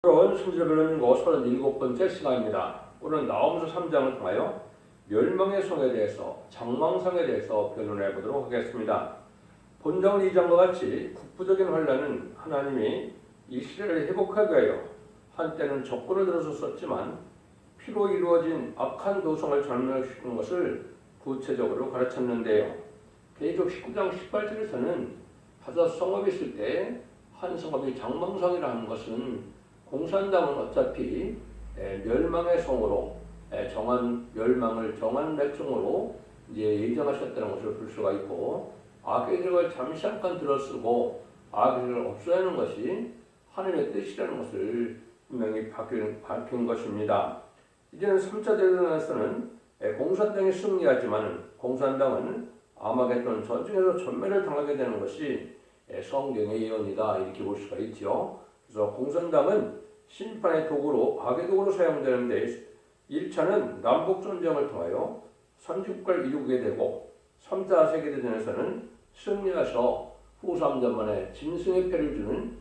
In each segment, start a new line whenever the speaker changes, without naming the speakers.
오늘은 순서별로 37번째 시간입니다. 오늘은 나홈서 3장을 통하여 멸망의 성에 대해서 장망성에 대해서 변론해 보도록 하겠습니다. 본장 2장과 같이 국부적인 환란은 하나님이 이스라엘을 회복하기 위하여 한때는 적군을 들어서 썼지만 피로 이루어진 악한 도성을 전멸시키는 것을 구체적으로 가르쳤는데요. 계시록 19장 18절에서는 5 성읍이 있을 때 한 성읍이 장망성이라는 것은 공산당은 어차피 멸망의 성으로 멸망을 정한 백성으로 이제 예정하셨다는 것을 볼 수가 있고, 악의 세력을 잠시 잠깐 들어쓰고 악의 세력을 없애는 것이 하나님의 뜻이라는 것을 분명히 밝힌 것입니다. 이제는 3차 대전에서는 공산당이 승리하지만 공산당은 아마겟돈 전쟁에서 전멸을 당하게 되는 것이 성경의 예언이다, 이렇게 볼 수가 있죠. 그래서 공산당은 심판의 도구로, 악의 도구로 사용되는데 1차는 남북전쟁을 통하여 선진국가를 이루게 되고 3차 세계대전에서는 승리해서 후 3전만에 짐승의 패를 주는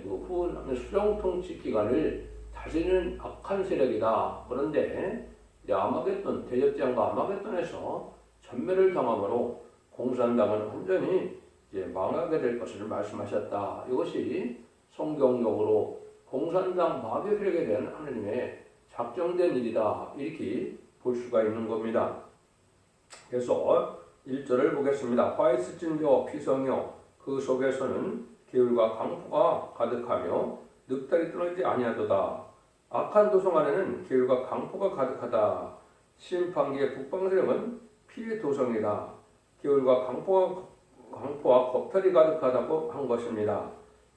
후 수령통치 기간을 다스리는 악한 세력이다. 그런데 아마겟돈, 대적장과 아마겟돈에서 전멸을 당함으로 공산당은 완전히 망하게 될 것을 말씀하셨다. 이것이 성경적으로 공산당 마귀 세력에 대한 하나님의 작정된 일이다, 이렇게 볼 수가 있는 겁니다. 그래서 1절을 보겠습니다. 화이트 진저 피성여 그 속에서는 개울과 강포가 가득하며 늑달이 끊어지지 아니하도다. 악한 도성 안에는 개울과 강포가 가득하다. 심판기의 북방 세력은 피의 도성이다. 개울과 강포와 겁탈이 가득하다고 한 것입니다.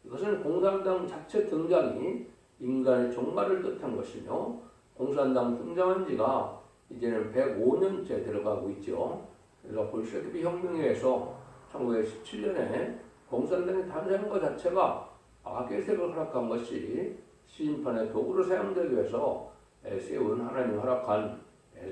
이것은 공산당 자체 등장이 인간의 종말을 뜻한 것이며, 공산당 등장한 지가 이제는 105년째 들어가고 있죠. 그래서 볼셰비키 혁명에 의해서 1917년에 공산당이 탄생한 것 자체가 악의 세력을 허락한 것이 심판의 도구로 사용되기 위해서 세운 하나님 허락한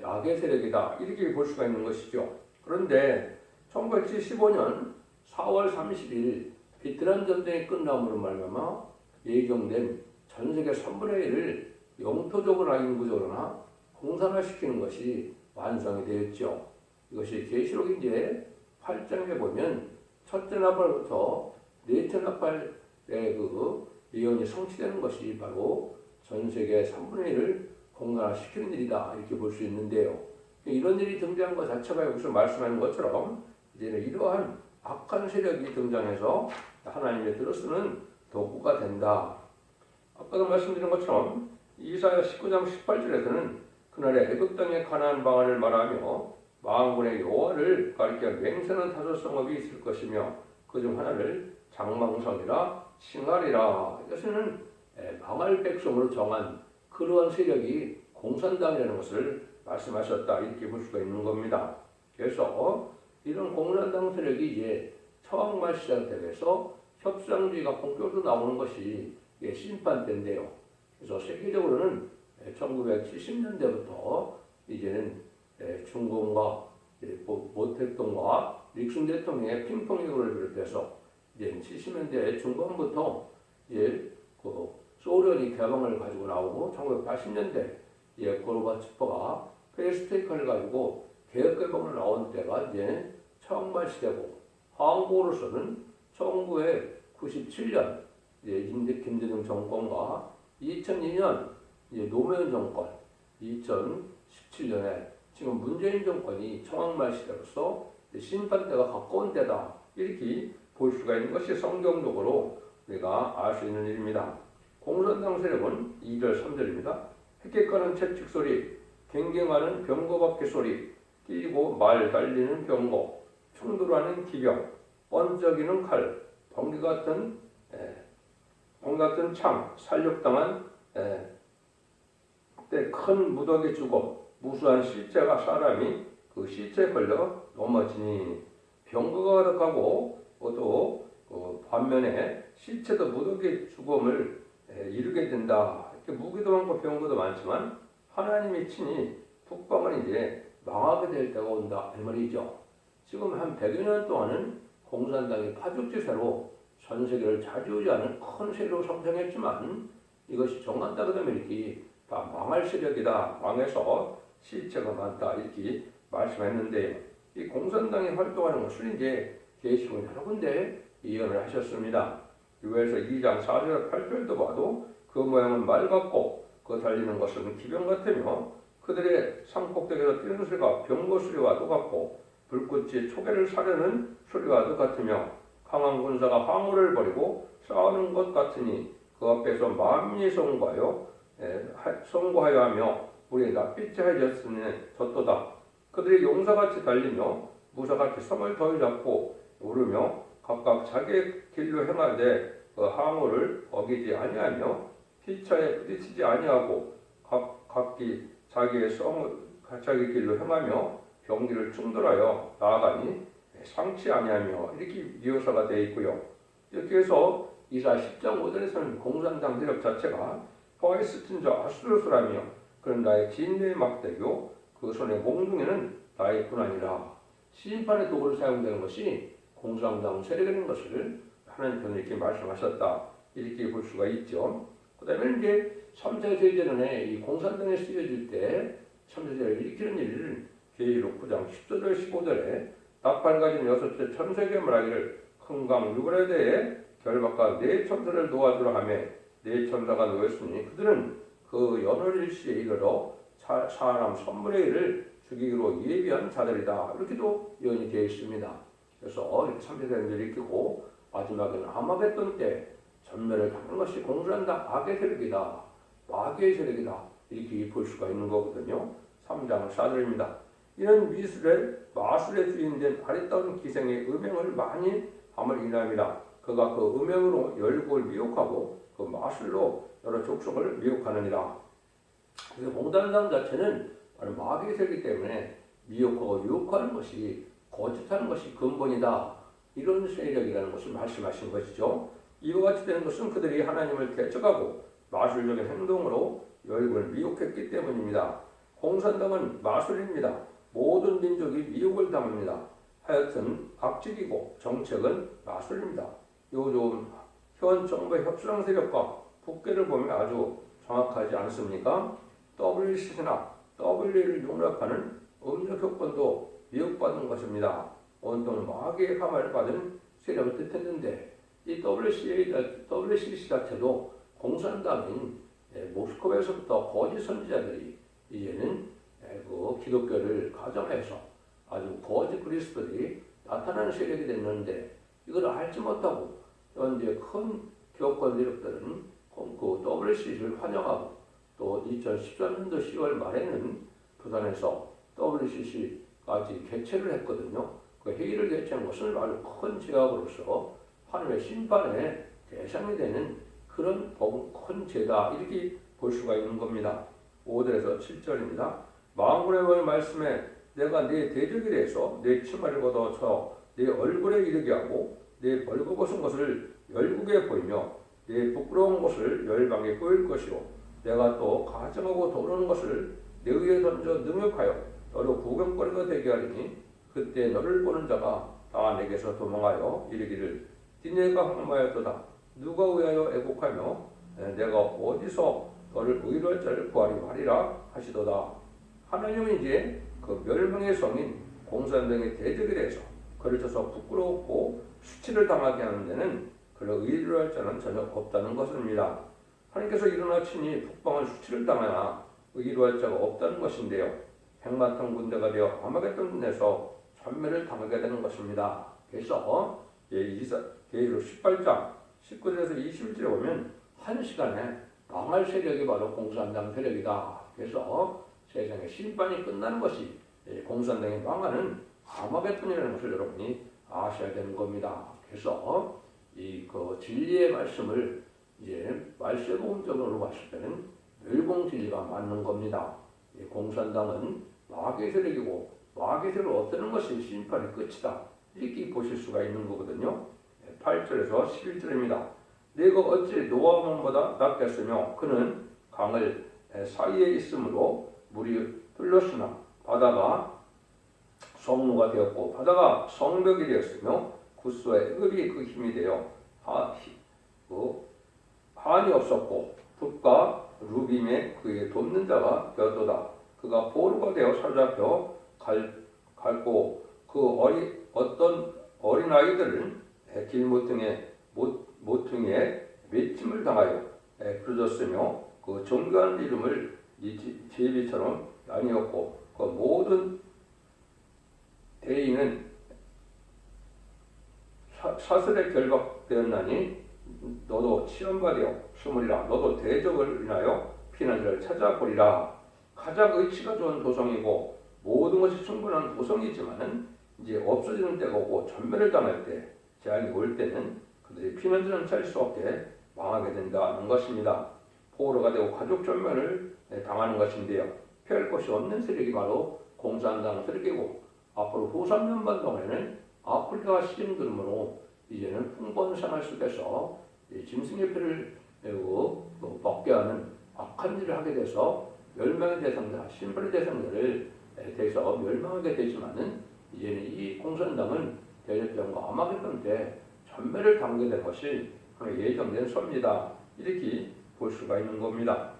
악의 세력이다, 이렇게 볼 수가 있는 것이죠. 그런데 1975년 4월 30일 베트남 전쟁이 끝남으로 말미암아 예정된 전 세계 3분의 1을 영토적으로나 인구적으로나 공산화시키는 것이 완성이 되었죠. 이것이 계시록 이제 8장에 보면 첫째 나팔부터 넷째 나팔의 그 예언이 성취되는 것이 바로 전 세계 3분의 1을 공산화시키는 일이다, 이렇게 볼 수 있는데요. 이런 일이 등장한 것 자체가 여기서 말씀하는 것처럼 이제는 이러한 악한 세력이 등장해서 하나님의 들어쓰는 도구가 된다. 아까도 말씀드린 것처럼 이사야 19장 18절에서는 그날에 애굽 땅의 가나안 방언을 말하며 만군의 여호와를 가리켜 맹세하는 5 성읍이 있을 것이며 그중 하나를 장망성이라 칭하리라. 이것은 망할 백성으로 정한 그러한 세력이 공산당이라는 것을 말씀하셨다, 이렇게 볼 수가 있는 겁니다. 그래서 이런 공산당 세력이 이제 처음만 시작되면서 협상주의가 본격적으로 나오는 것이 심판 때인데요. 그래서 세계적으로는 1970년대부터 이제는 중공과 모택동과 닉슨 대통령의 핑퐁이고를 비롯해서 이제 70년대 중반부터 이제 그 소련이 개방을 가지고 나오고 1980년대 고르바초프가 페레스트로이카를 가지고 개혁 개방을 나온 때가 이제 청말 시대고, 한국으로서는 1997년 김대중 정권과 2002년 노무현 정권, 2017년에 지금 문재인 정권이 청왕말 시대로서 심판 때가 가까운 때다, 이렇게 볼 수가 있는 것이 성경적으로 우리가 알 수 있는 일입니다. 공산당 세력은 2절 3절입니다. 헥헥하는 채찍 소리, 갱갱하는 병거바퀴 소리, 뛰고 말 달리는 병거, 충돌하는 기병, 번쩍이는 칼, 번개 같은 창, 살육당한 그때 큰 무더기 죽음, 무수한 시체가 사람이 그 시체에 걸려 넘어지니 병거가 가득하고, 또 반면에 시체도 무더기 죽음을 이루게 된다. 이렇게 무기도 많고 병거도 많지만 하나님이 친히 북방은 이제 망하게 될 때가 온다, 이 말이죠. 지금 한 100여 년 동안은 공산당이 파죽지세로 전 세계를 좌지우지하는 큰 세력으로 성장했지만 이것이 정한다 그러면 이렇게 다 망할 세력이다. 망해서 시체가 많다. 이렇게 말씀했는데 이 공산당이 활동하는 것을 이제 계시록은 여러 군데 예언을 하셨습니다. 유에서 2장 4절 8절도 봐도 그 모양은 말 같고 그 달리는 것은 기병 같으며 그들의 산꼭대기에서 뛰는 소리가 병거 소리와도 같고 불꽃이 초계를 사려는 소리와도 같으며 강한 군사가 화물을 버리고 싸우는 것 같으니 그 앞에서 만민이 선고하여 하며 우리 낯빛이 하여졌으니 졌도다. 그들이 용사같이 달리며 무사같이 성을 더위 잡고 오르며 각각 자기의 길로 행하되 그 항우를 어기지 아니하며 피차에 부딪히지 아니하고 각기 자기 길로 행하며 병기를 충돌하여 나아가니 상치 아니하며 이렇게 묘사가 되어 있고요. 이렇게 해서 이사 10장 5절에서는 공산당 세력 자체가 퍼레스틴 자 아수르스라며 그런 나의 진리의 막대교 그 손의 몽둥이는 나의 군환이라. 심판의 도구를 사용되는 것이 공산당 세력인 것을 하나님께서 이렇게 말씀하셨다. 이렇게 볼 수가 있죠. 그 다음에 이제 3세 세대론에 이 공산당에 쓰여질 때 3세 세력을 일으키는 일을 계시록 9장 10절 15절에 나팔 가진 6째 천사에게 말하기를 큰 강 유브라데에 결박과 네 천사를 놓아주라 하며 네 천사가 놓였으니 그들은 그 연월일시에 이르러 사람 선물의 일을 죽이기로 예비한 자들이다. 이렇게도 예언이 되어 있습니다. 그래서 이렇게 3세 세력을 일으키고 마지막에는 아마겟돈 때 전멸을 당한 것이 공산당 악의 세력이다. 마귀의 세력이다. 이렇게 볼 수가 있는 거거든요. 3장 4절입니다. 이는 마술의 주인된 아리따운 기생의 음행을 많이 함을 인함이라. 그가 그 음행으로 열국을 미혹하고 그 마술로 여러 족속을 미혹하느니라. 그래서 공산당 자체는 바로 마귀의 세력이기 때문에 미혹하고 유혹하는 것이 거짓하는 것이 근본이다. 이런 세력이라는 것을 말씀하신 것이죠. 이와 같이 되는 것은 그들이 하나님을 대적하고 마술적인 행동으로 열국을 미혹했기 때문입니다. 공산당은 마술입니다. 모든 민족이 미혹을 당합니다. 하여튼 악직이고 정책은 마술입니다. 요즘 현 정부의 협상 세력과 북괴를 보면 아주 정확하지 않습니까? WCC나 WA를 용납하는 음력 효권도 미혹받은 것입니다. 온통 마귀의 감화를 받은 세력을 뜻했는데 이 WCC 자체도 공산당인 모스크바에서부터 거짓 선지자들이 이제는 그 기독교를 가정해서 아주 거짓 그리스도들이 나타나는 세력이 됐는데 이걸 알지 못하고 현재 큰 교권 세력들은 그 WCC를 환영하고 또 2013년도 10월 말에는 부산에서 WCC까지 개최를 했거든요. 그 회의를 개최한 것은 아주 큰 제약으로서 하나님의 심판의 대상이 되는 그런 큰 죄다 이렇게 볼 수가 있는 겁니다. 5절에서 7절입니다. 만군의 왕의 말씀에 내가 네 대적이 돼서 네 치마를 걷어쳐 네 얼굴에 이르게 하고 네 벌거벗은 것을 열국에 보이며 네 부끄러운 것을 열방에 보일 것이요 내가 또 가증하고 도르는 것을 내 위에 던져 능욕하여 너로 구경거리가 되게 하리니 그때 너를 보는 자가 다 내게서 도망하여 이르기를 니네가 황마였도다 누가 위하여 애곡하며 내가 어디서 너를 의로할 자를 구하리고 하리라 하시도다. 하나님은 이제 그 멸망의 성인 공산당의 대적에 대해서 그를 쳐서 부끄럽고 수치를 당하게 하는 데는 그를 의로할 자는 전혀 없다는 것입니다. 하나님께서 일어나 친히 북방을 수치를 당하나 의로할 자가 없다는 것인데요. 백만탄 군대가 되어 아마겟돈에서 전멸을 당하게 되는 것입니다. 그래서 계시록 18장 19절에서 21절에 보면 한 시간에 망할 세력이 바로 공산당 세력이다. 그래서 세상의 심판이 끝나는 것이 공산당이 망하는 아마겟돈이라는 것을 여러분이 아셔야 되는 겁니다. 그래서 그 진리의 말씀을 이제 말세복음적으로 봤을 때는 멸공 진리가 맞는 겁니다. 공산당은 마귀의 세력이고 마귀의 세력을 없애는 것이 심판의 끝이다. 이렇게 보실 수가 있는 거거든요. 8절에서 11절입니다. 내가 어찌 노아몬보다 낫겠으며 그는 강을 사이에 있으므로 물이 흘렀으나 바다가 성루가 되었고 바다가 성벽이 되었으며 구스와 애굽이 그 힘이 되어 한이 없었고 붓과 루빔에 그에게 돕는 자가 되었도다. 그가 포로가 되어 사로잡혀 갈고 어떤 어린 아이들은 모퉁이에 매침을 당하여 부러졌으며 그 존귀한 이름을 제비처럼 나뉘었고 그 모든 대인은 사슬에 결박되었나니 너도 치연받으여 숨으리라. 너도 대적을 인하여 피난 자를 찾아보리라. 가장 의치가 좋은 도성이고 모든 것이 충분한 도성이지만은 이제 없어지는 때가 오고 전멸을 당할 때, 재앙이 올 때는 그들이 피난자는 찾을 수 없게 망하게 된다는 것입니다. 포로가 되고 가족 전멸을 당하는 것인데요. 피할 곳이 없는 세력이 바로 공산당 세력이고 앞으로 후 3년반 동안에는 아프리카가 시즌 이제는 풍부한 생활 속에서 짐승의 피를 내고 먹게 하는 악한 일을 하게 돼서 멸망의 대상자, 신분의 대상자를 대해서 멸망하게 되지만은 이제는 이 공산당은 대적전과 아마겟돈 때 전멸을 당하게 된 것이 예정된 섭니다. 이렇게 볼 수가 있는 겁니다.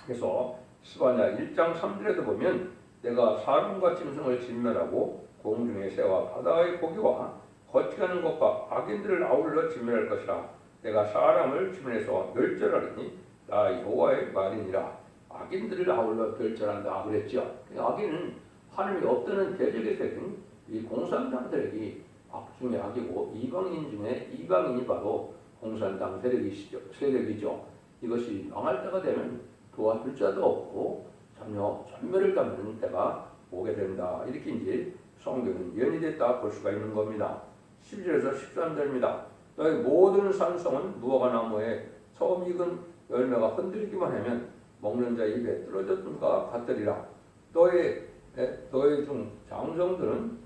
그래서 스바냐 1장 3절에도 보면 내가 사람과 짐승을 진멸하고 공중의 새와 바다의 고기와 거치가는 것과 악인들을 아울러 진멸할 것이라. 내가 사람을 주변에서 멸절하리니 나 여호와의 말이니라. 악인들을 아울러 멸절한다 그랬죠. 악인은 하나님이 없다는 대적의 세력인 이 공산당 세력이 악 중에 악이고 이방인 중에 이방인이 바로 공산당 세력이죠. 이것이 망할 때가 되면 도와줄 자도 없고 전혀 전멸을 당하는 때가 오게 된다. 이렇게 이제 성경은 예언이 됐다 볼 수가 있는 겁니다. 11절에서 13절입니다. 너희 모든 산성은 무화과 나무에 처음 익은 열매가 흔들리기만 하면 먹는 자 입에 떨어졌던가 같으리라. 너희 중 장정들은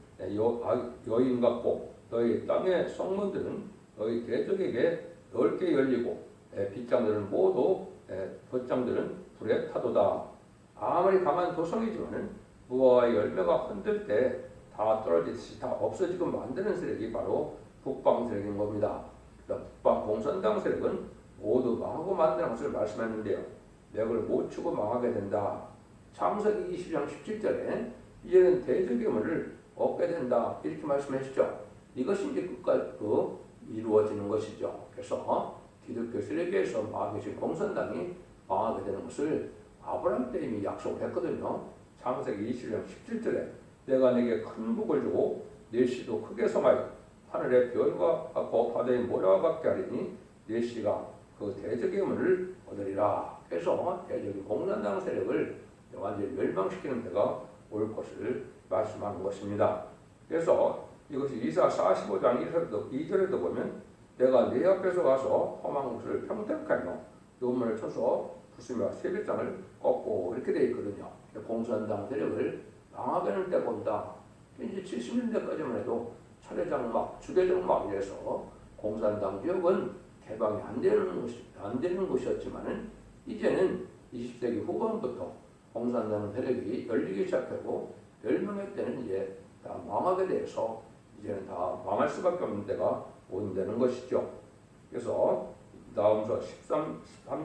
여인 같고 너희 땅의 성문들은 너희 대적에게 넓게 열리고 빗장들은 모두 돛장들은 불에 타도다. 아무리 강한 도성이지만은 무화과의 열매가 흔들 때 다 떨어지듯이 다 없어지고 만드는 세력이 바로 북방 세력인 겁니다. 북방 공산당 세력은 모두 망하고 만드는 것을 말씀했는데요. 맥을 못 추고 망하게 된다. 창세기 20장 17절에 이제는 대적의 문을 얻게 된다. 이렇게 말씀하시죠. 이것이 이제 끝까지 이루어지는 것이죠. 그래서 기독교 세력에서 망하신 공산당이 망하게 되는 것을 아브라함 때 이미 약속을 했거든요. 창세기 20장 17절에 내가 내게 큰 복을 주고 내 씨도 크게 성하여 하늘의 별과 같고 바다의 모래와 같게 하리니 내 씨가 그 대적의 문을 얻으리라. 그래서 대적의 공산당 세력을 완전히 멸망시키는 때가 올 것을 말씀하는 것입니다. 그래서 이것이 이사 45장 2절에도 보면 내가 네 앞에서 가서 험한 곳을 평택하며 요문을 쳐서 부수며 세뱃장을 꺾고 이렇게 되어 있거든요. 공산당 세력을 망하게 하는 때가 온다. 이제 70년대까지만 해도 철회장막, 주대장막 이래서 공산당 지역은 개방이 안 되는 곳이었지만은 이제는 20세기 후반부터 공산당 세력이 열리기 시작하고 멸망의 때는 이제 다 망하게 돼서 이제는 다 망할 수밖에 없는 때가 온다는 것이죠. 그래서 다음서 13장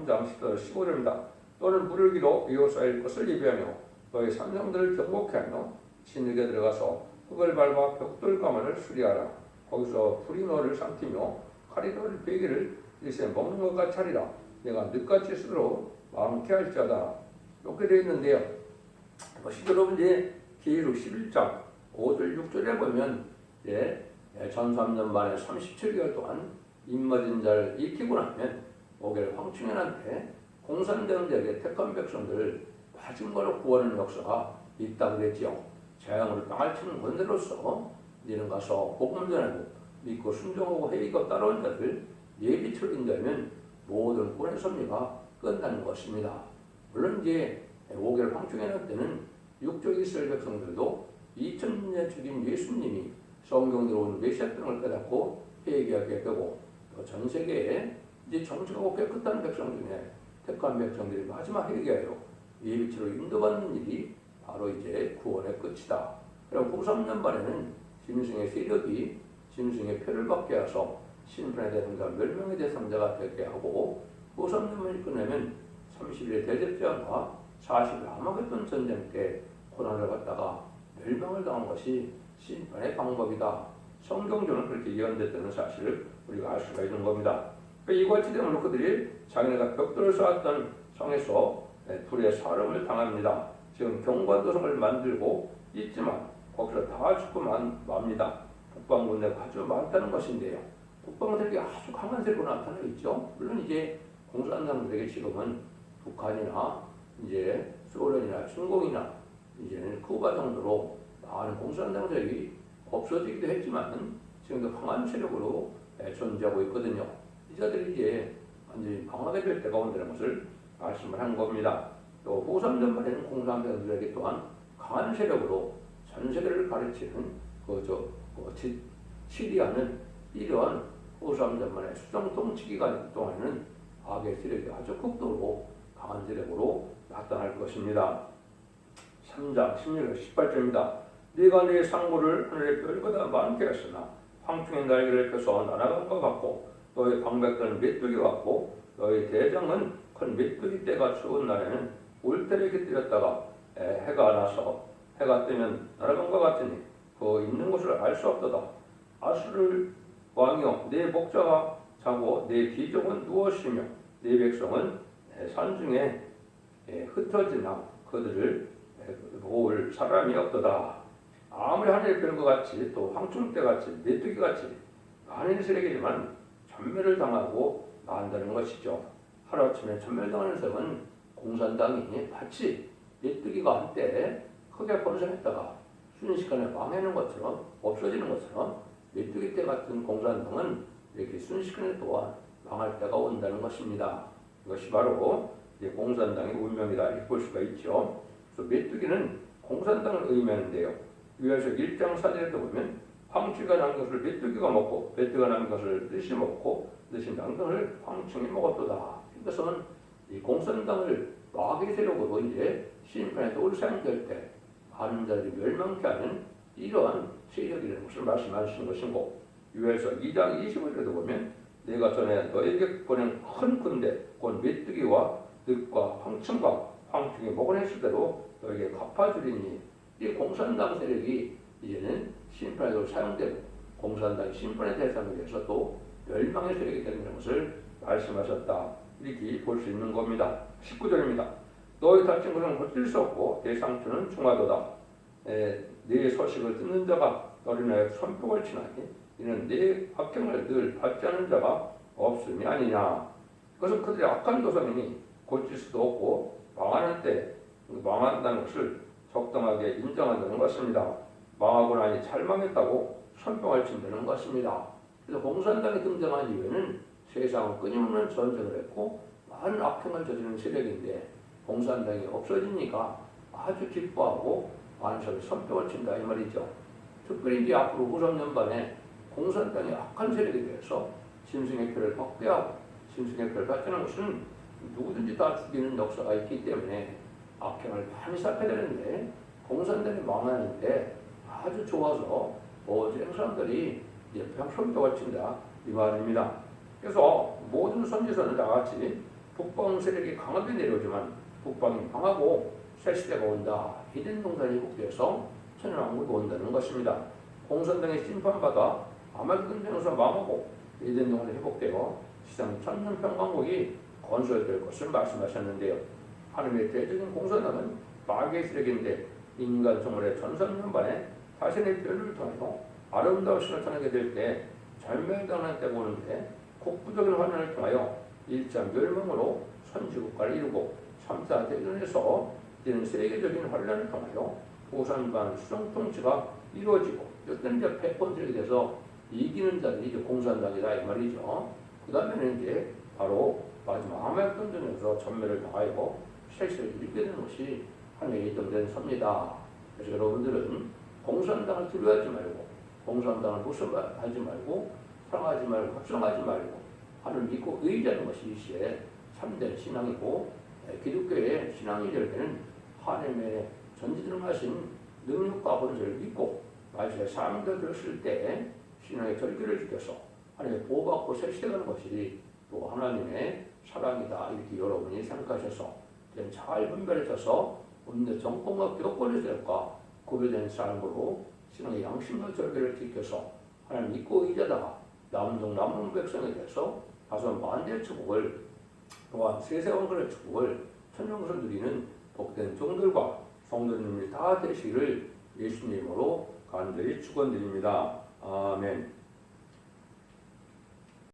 14절 15절입니다. 너는 물을 길어 이웃사일 것을 예비하며 너희 산성들을 경곡케 하며 진흙에 들어가서 흙을 밟아 벽돌 가만을 수리하라. 거기서 불이 너를 삼키며 칼이 너를 베기를 일세 먹는 것 같이 하리라. 내가 늦같이 스스로 많게 할 자다. 이렇게 되어 있는데요. 여러분 이제 계시록 11장 5절 6절에 보면 전 3년 만에 37개월 동안 입맞은 자를 익히고 나면 오겔 황충현한테 공산당자에게 택한 백성들을 마지막으로 구하는 역사가 있다 그랬지요. 재앙으로 땅을 치는 권세로서 이제는 가서 복음 전하고 믿고 순종하고 회의가 따라온 자들 예비처를 인도하면 모든 구원의 섭리가 끝나는 것입니다. 물론 이제 오겔 황충현 때는 육족 이스라엘 백성들도 2000년 죽인 예수님이 성경 들어온 메시아 등을 깨닫고 회개하게 되고 또 전 세계에 이제 정직하고 깨끗한 백성 중에 택한 백성들이 마지막 회개하여 예비처로 인도받는 일이 바로 이제 구원의 끝이다. 그럼 후 3년 반에는 짐승의 세력이 짐승의 표를 받게 해서 신분의 대상자, 멸망의 대상자가 되게 하고 후삼전만이 끝내면 30일의 대제사장과 40일 아마겟돈 전쟁 때 고난을 받다가 멸망을 당한 것이 심판의 방법이다. 성경적으로 그렇게 예언됐다는 사실을 우리가 알 수가 있는 겁니다. 이과 지대로 그들이 자기네가 벽돌을 쌓았던 성에서 불의 사름을 당합니다. 지금 경관도성을 만들고 있지만 거기서 다 죽고 맙니다. 북방군대가 아주 많다는 것인데요. 북방군들이 아주 강한 세력으로 나타나고 있죠. 물론 이제 공산당들에게 지금은 북한이나 이제 소련이나 중공이나 이제는 쿠바 정도로 많은 공산당들이 없어지기도 했지만 지금도 강한 세력으로 존재하고 있거든요. 이자들이 이제 완전히 방황하게 될 때가 온다는 것을 말씀을 한 겁니다. 또 후삼전만에는 공산당들에게 또한 강한 세력으로 전 세계를 가르치는 치리하는 이러한 후삼전만의 수정 통치 기간 동안에는 악의 세력이 아주 극도로 강한 세력으로 나타날 것입니다. 3장 16절 18절입니다. 네가 네 상고를 하늘의 별보다 많게 했으나 황충의 날개를 펴서 날아간 것 같고 너의 방백들은 메뚜기 같고 너의 대장은 큰 메뚜기 떼가 추운 날에는 울타리에 깃들였다가 해가 나서 해가 뜨면 날아간 것 같으니 그 있는 곳을 알 수 없도다. 아수르 왕이여 네 목자가 자고 네 귀족은 누웠으며 네 백성은 산중에 흩어지나 그들을 모을 사람이 없도다. 아무리 하늘의 별과 같이 또 황충대같이 메뚜기같이 많은 세력이지만 전멸을 당하고 만다는 것이죠. 하루아침에 전멸당하는 성은 공산당이 마치 메뚜기가 한때 크게 번성했다가 순식간에 망하는 것처럼 없어지는 것처럼 메뚜기 때 같은 공산당은 이렇게 순식간에 또한 망할 때가 온다는 것입니다. 이것이 바로 공산당의 운명이다 이렇게 볼 수가 있죠. 그래서 메뚜기는 공산당을 의미하는데요. 유에서 1장 4절에도 보면 황취가 난 것을 메뚜기가 먹고 메뚜기가 난 것을 늑이 먹고 늑이 난 것을 황충이 먹었도다. 이것은 이 공산당을 마귀의 세력으로 이제 심판에 올 사용될 때 많은 자들이 멸망케 하는 이러한 세력이라는 것을 말씀하시는 것이고 유에서 2장 25절에도 보면 내가 전에 너에게 보낸 큰 군대 곧 메뚜기와 늑과 황충과 황충이 먹어냈을 대로 너에게 갚아주리니 이 공산당 세력이 이제는 심판에도 사용되고 공산당이 심판의 대상이 돼서 또 멸망의 세력이 되는 것을 말씀하셨다. 이렇게 볼 수 있는 겁니다. 19절입니다. 너희 다친 것은 고칠 수 없고 내 상처는 중하도다. 네 소식을 듣는 자가 너를 인하여 손뼉을 치나니 이는 네 악행을 늘 받지 않은 자가 없음이 아니냐. 그것은 그들의 악한 도성이니 고칠 수도 없고 망하는 때 망한다는 것을 적당하게 인정한다는 것입니다. 망하고 나니 잘 망했다고 손뼉을 친다는 것입니다. 그래서 공산당이 등장한 이후에는 세상은 끊임없는 전쟁을 했고 많은 악행을 저지르는 세력인데 공산당이 없어지니까 아주 기뻐하고 많은 사람이 손뼉을 친다 이 말이죠. 특별히 이제 앞으로 후삼년반에 공산당이 악한 세력에 대해서 짐승의 표를 확대하고 짐승의 표를 발전하는 것은 누구든지 다 죽이는 역사가 있기 때문에 악행을 많이 쌓게 되는데 공산당이 망하는데 아주 좋아서 모든 사람들이 이제 그냥 손뼉을 친다 이 말입니다. 그래서 모든 선지서는 다같이 북방 세력이 강하게 내려오지만 북방이 망하고 새 시대가 온다. 히든 동산이 회복되어서 천연왕국이 온다는 것입니다. 공산당이 심판받아 아마겟돈 전에서 망하고 히든 동산이 회복되어 시장 천년평강국이 건설될 것을 말씀하셨는데요. 하나님의 대적인 공산당은 마귀의 세력인데 인간 정월의 전선년반에 자신의 변을 통하여 아름다운 신을 나타나게 될 때 절멸당하는 때가 오는데 국부적인 환난을 통하여 1차 멸망으로 선지국가를 이루고 3차 대전에서 이제는 세계적인 환난을 통하여 보상반 수정통치가 이루어지고 이때는 이제 패권들에 대해서 이기는 자들이 이제 공산당이다 이 말이죠. 그 다음에는 이제 바로 마지막 아마겟돈 전에서 전멸을 당하여 세계를 이루게 되는 것이 하나님의 예정된 섭니다. 그래서 여러분들은 공산당을 두려워하지 말고 공산당을 무서워하지 말고 사랑하지 말고 걱정하지 말고 하나님 믿고 의지하는 것이 이 시에 참된 신앙이고 기독교의 신앙이 될 때는 하나님의 전지전능하신 능력과 권세를 믿고 말씀에 삶을 들었을 때 신앙의 절기를 지켜서 하나님의 보호받고 새 시대가는 것이 또 하나님의 사랑이다 이렇게 여러분이 생각하셔서 잘 분별하셔서 오늘 정권과 기독권의 세력과 구별된 삶으로 신앙의 양심과 절개를 지켜서 하나님 믿고 의지하다가 남은 백성에 대해서 다소 만대의 축복을 또한 세세원권의 축복을 천명서 누리는 복된 종들과 성도님이 다 되시기를 예수님으로 간절히 축원드립니다. 아멘.